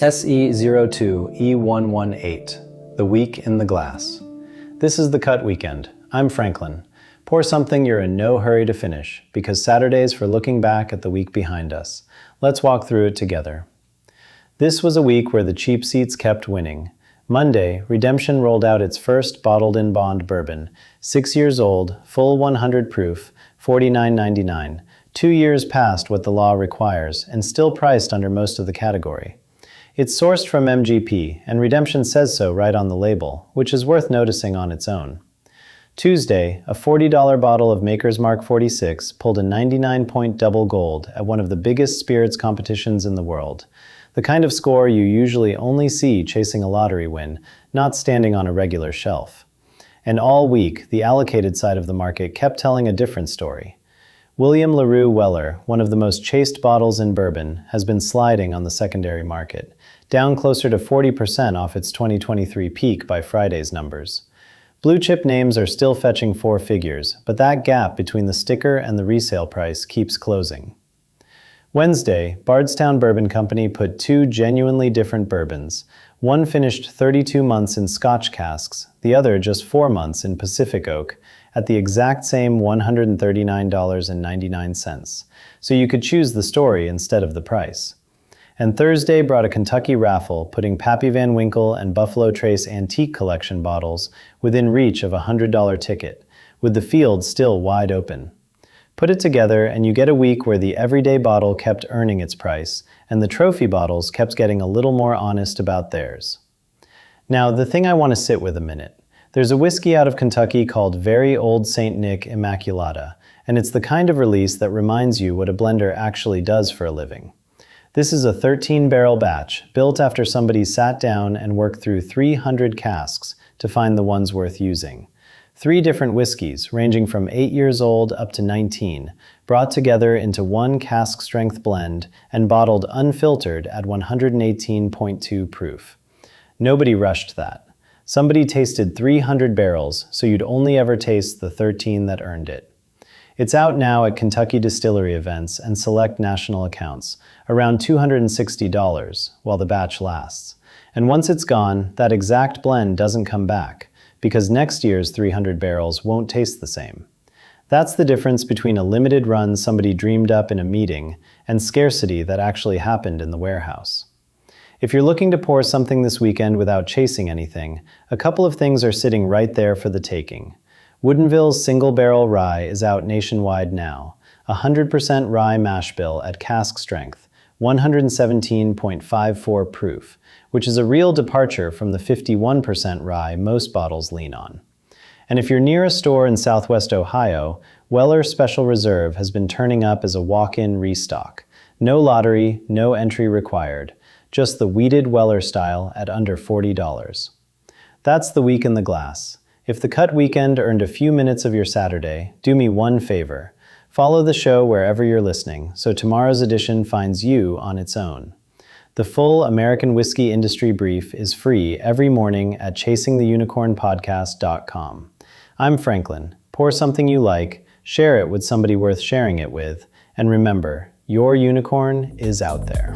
SE02E118, The Week in the Glass. This is the cut weekend. I'm Franklin. Pour something you're in no hurry to finish, because Saturday's for looking back at the week behind us. Let's walk through it together. This was a week where the cheap seats kept winning. Monday, Redemption rolled out its first bottled-in-bond bourbon, 6 years old, full 100 proof, $49.99. 2 years past what the law requires, and still priced under most of the category. It's sourced from MGP, and Redemption says so right on the label, which is worth noticing on its own. Tuesday, a $40 bottle of Maker's Mark 46 pulled a 99-point double gold at one of the biggest spirits competitions in the world. The kind of score you usually only see chasing a lottery win, not standing on a regular shelf. And all week, the allocated side of the market kept telling a different story. William Larue Weller, one of the most chased bottles in bourbon, has been sliding on the secondary market, down closer to 40% off its 2023 peak by Friday's numbers. Blue chip names are still fetching 4 figures, but that gap between the sticker and the resale price keeps closing. Wednesday, Bardstown Bourbon Company put 2 genuinely different bourbons. One finished 32 months in Scotch casks, the other just 4 months in Pacific Oak, at the exact same $139.99, so you could choose the story instead of the price. And Thursday brought a Kentucky raffle, putting Pappy Van Winkle and Buffalo Trace Antique Collection bottles within reach of a $100 ticket, with the field still wide open. Put it together and you get a week where the everyday bottle kept earning its price, and the trophy bottles kept getting a little more honest about theirs. Now, the thing I want to sit with a minute. There's a whiskey out of Kentucky called Very Olde St. Immaculata, and it's the kind of release that reminds you what a blender actually does for a living. This is a 13-barrel batch, built after somebody sat down and worked through 300 casks to find the ones worth using. 3 different whiskeys, ranging from 8 years old up to 19, brought together into one cask-strength blend and bottled unfiltered at 118.2 proof. Nobody rushed that. Somebody tasted 300 barrels, so you'd only ever taste the 13 that earned it. It's out now at Kentucky distillery events and select national accounts, around $260 while the batch lasts. And once it's gone, that exact blend doesn't come back, because next year's 300 barrels won't taste the same. That's the difference between a limited run somebody dreamed up in a meeting and scarcity that actually happened in the warehouse. If you're looking to pour something this weekend without chasing anything, a couple of things are sitting right there for the taking. Woodinville's Single Barrel Rye is out nationwide now, 100% rye mash bill at cask strength, 117.54 proof, which is a real departure from the 51% rye most bottles lean on. And if you're near a store in Southwest Ohio, Weller Special Reserve has been turning up as a walk-in restock. No lottery, no entry required. Just the wheated Weller style at under $40. That's the week in the glass. If the cut weekend earned a few minutes of your Saturday, do me one favor. Follow the show wherever you're listening, so tomorrow's edition finds you on its own. The full American Whiskey Industry Brief is free every morning at chasingtheunicornpodcast.com. I'm Franklin. Pour something you like, share it with somebody worth sharing it with, and remember, your unicorn is out there.